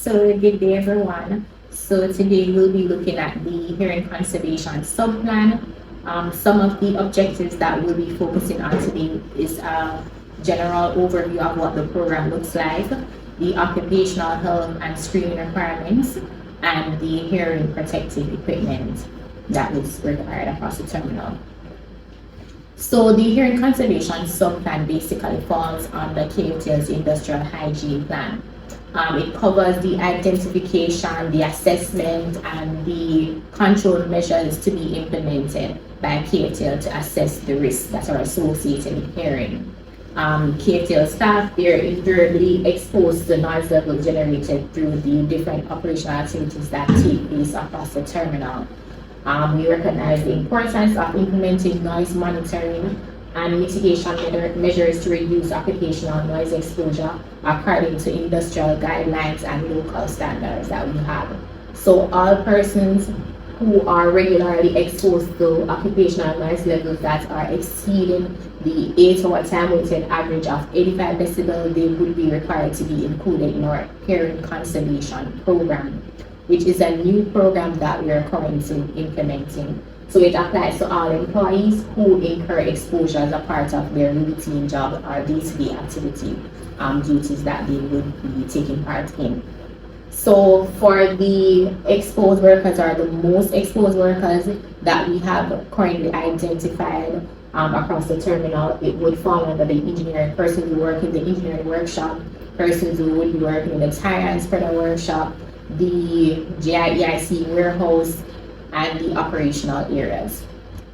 So good day everyone. So today we'll be looking at the hearing conservation subplan. Some of the objectives that we'll be focusing on today is a general overview of what the program looks like, the occupational health and screening requirements, and the hearing protective equipment that is required across the terminal. So the hearing conservation subplan basically falls under KFTL's industrial hygiene plan. It covers the identification, the assessment, and the control measures to be implemented by KFTL to assess the risks that are associated with hearing. KFTL staff, they're invariably exposed to noise levels generated through the different operational activities that take place across the terminal. We recognize the importance of implementing noise monitoring and mitigation measures to reduce occupational noise exposure according to industrial guidelines and local standards that we have. So all persons who are regularly exposed to occupational noise levels that are exceeding the 8-hour time-weighted average of 85 decibel, they would be required to be included in our hearing conservation program, which is a new program that we are currently implementing. So it applies to all employees who incur exposure as a part of their routine job or day-to-day activity duties that they would be taking part in. So for the exposed workers or the most exposed workers that we have currently identified across the terminal, it would fall under the engineering persons who work in the engineering workshop, persons who would be working in the tire and spreader workshop, the GIEIC warehouse, and the operational areas.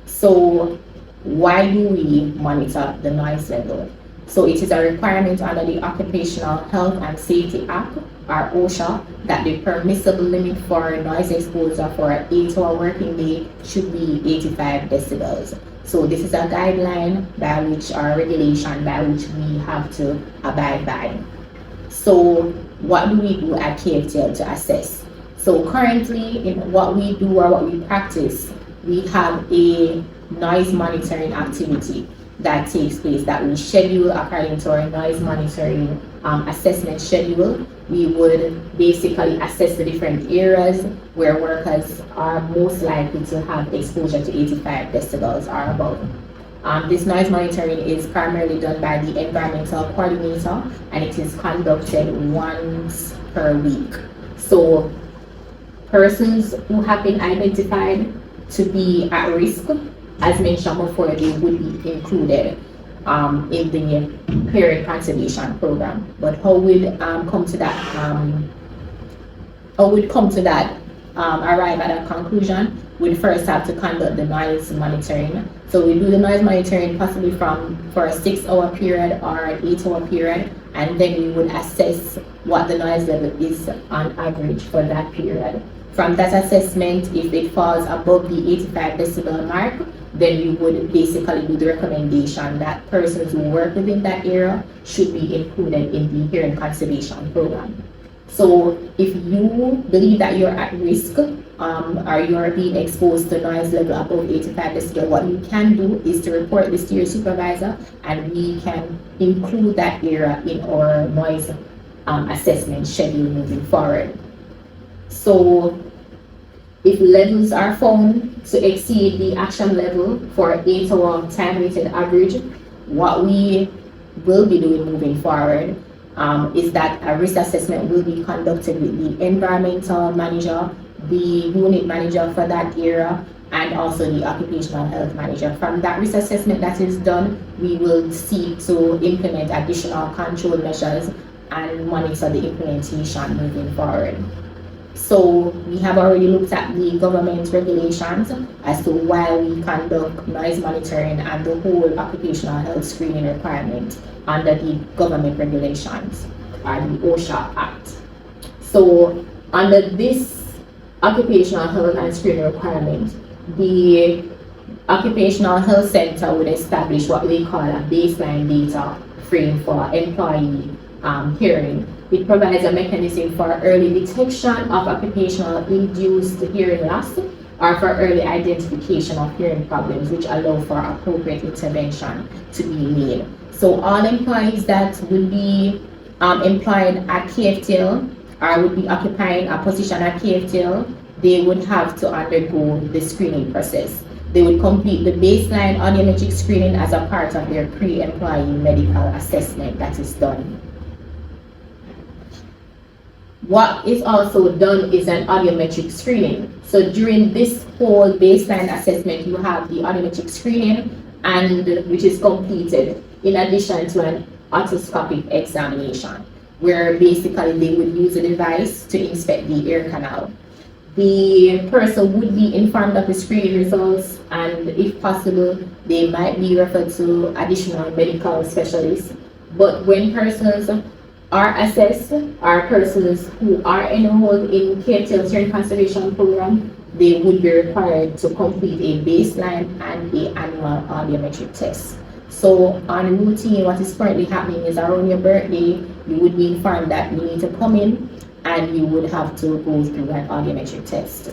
So why do we monitor the noise level? So it is a requirement under the Occupational Health and Safety Act, or OSHA, that the permissible limit for noise exposure for an 8-hour working day should be 85 decibels. So this is a guideline by which, or regulation by which we have to abide by. So what do we do at KFTL to assess? So currently, in what we do or what we practice, we have a noise monitoring activity that takes place that we schedule according to our noise monitoring assessment schedule. We would basically assess the different areas where workers are most likely to have exposure to 85 decibels or above. This noise monitoring is primarily done by the environmental coordinator, and it is conducted once per week. So persons who have been identified to be at risk, as mentioned before, they would be included in the hearing conservation program. But how would come to that arrive at a conclusion? We'd first have to conduct the noise monitoring. So we do the noise monitoring possibly for a 6-hour period or an 8-hour period, and then we would assess what the noise level is on average for that period. From that assessment, if it falls above the 85 decibel mark, then we would basically do the recommendation that persons who work within that area should be included in the hearing conservation program. So if you believe that you're at risk or you're being exposed to noise level above 85 decibel, what you can do is to report this to your supervisor, and we can include that area in our noise assessment schedule moving forward. So if levels are found to exceed the action level for 8-hour time-weighted average, what we will be doing moving forward is that a risk assessment will be conducted with the environmental manager, the unit manager for that area, and also the occupational health manager. From that risk assessment that is done, we will seek to implement additional control measures and monitor the implementation moving forward. So we have already looked at the government regulations as to why we conduct noise monitoring and the whole occupational health screening requirement under the government regulations or the OSHA Act. So under this occupational health and screening requirement, the Occupational Health Center would establish what we call a baseline data frame for employee hearing. It provides a mechanism for early detection of occupational induced hearing loss or for early identification of hearing problems, which allow for appropriate intervention to be made. So all employees that will be employed at KFTL or would be occupying a position at KFTL, they would have to undergo the screening process. They would complete the baseline audiometric screening as a part of their pre-employee medical assessment that is done. What is also done is an audiometric screening. So during this whole baseline assessment, you have the audiometric screening, and which is completed in addition to an otoscopic examination, where basically they would use a device to inspect the ear canal. The person would be informed of the screening results, and if possible, they might be referred to additional medical specialists. But when persons are assessed, are persons who are enrolled in KFTL's hearing conservation program, they would be required to complete a baseline and an annual audiometric test. So on routine, what is currently happening is around your birthday, you would be informed that you need to come in and you would have to go through an audiometric test.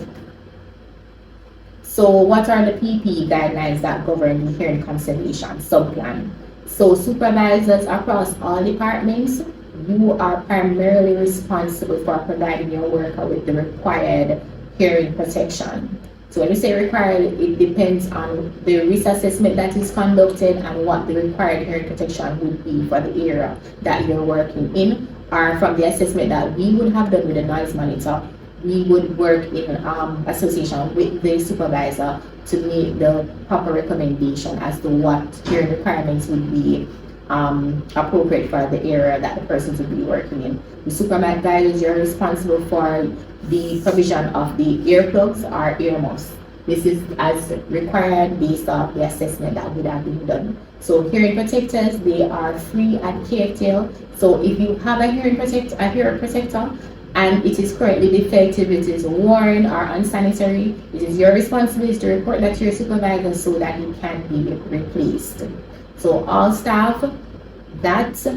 So what are the PPE guidelines that govern the hearing conservation subplan? So supervisors across all departments, you are primarily responsible for providing your worker with the required hearing protection. So when we say required, it depends on the risk assessment that is conducted and what the required hearing protection would be for the area that you're working in, or from the assessment that we would have done with a noise monitor. We would work in association with the supervisor to make the proper recommendation as to what hearing requirements would be appropriate for the area that the person would be working in. The supervisors, you're responsible for the provision of the earplugs or earmuffs. This is as required based off the assessment that would have been done. So hearing protectors, they are free at KFTL. So if you have a hearing protector and it is currently defective, it is worn or unsanitary, it is your responsibility to report that to your supervisor so that it can be replaced. So all staff that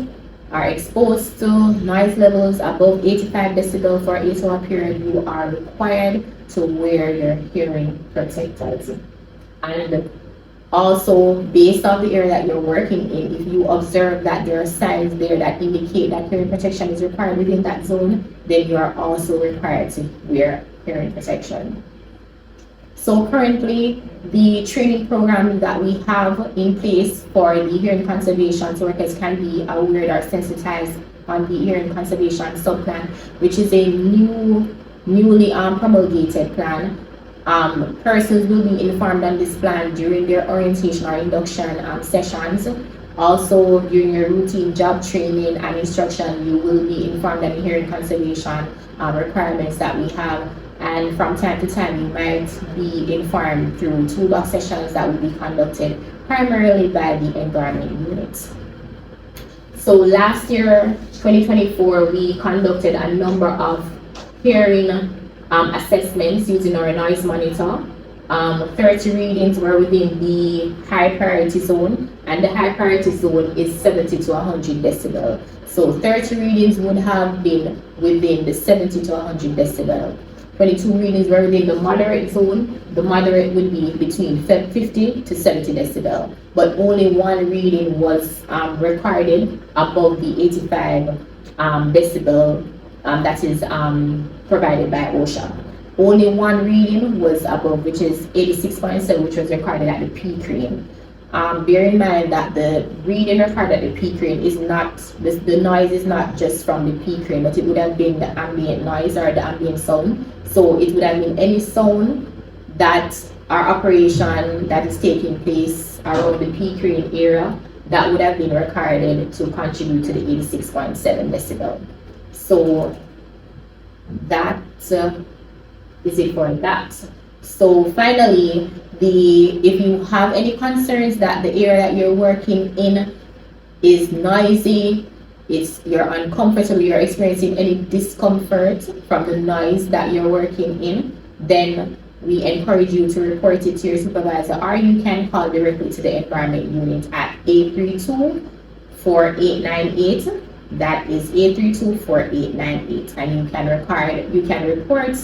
are exposed to noise levels above 85 decibel for an 8-hour period, you are required to wear your hearing protectors. And also, based on the area that you're working in, if you observe that there are signs there that indicate that hearing protection is required within that zone, then you are also required to wear hearing protection. So currently, the training program that we have in place for the hearing conservation workers can be aware or sensitized on the hearing conservation subplan, which is a newly promulgated plan. Persons will be informed on this plan during their orientation or induction sessions. Also, during your routine job training and instruction, you will be informed on the hearing conservation requirements that we have. And from time to time, you might be informed through toolbox sessions that will be conducted primarily by the environment unit. So last year, 2024, we conducted a number of hearing assessments using our noise monitor. 30 readings were within the high priority zone, and the high priority zone is 70 to 100 decibel. So 30 readings would have been within the 70 to 100 decibel. 22 readings were within the moderate zone. The moderate would be between 50 to 70 decibel, but only one reading was recorded above the 85 decibel that is provided by OSHA. Only one reading was above, which is 86.7, which was recorded at the peak reading. Bear in mind that the reading recorded at the peak reading is not, the noise is not just from the peak reading, but it would have been the ambient noise or the ambient sound. So it would have been any sound that our operation that is taking place around the peak reading area that would have been recorded to contribute to the 86.7 decibel. So that is it for that. So finally, if you have any concerns that the area that you're working in is noisy, you're uncomfortable, you're experiencing any discomfort from the noise that you're working in, then we encourage you to report it to your supervisor, or you can call directly to the environment unit at 832-4898. That is 832-4898, and you can report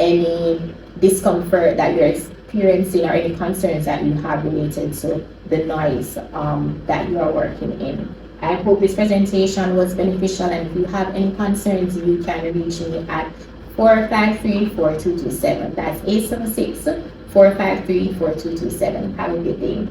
any discomfort that you're experiencing or any concerns that you have related to the noise that you are working in. I hope this presentation was beneficial, and if you have any concerns, you can reach me at 453-4227. That's 876-453-4227. Have a good day.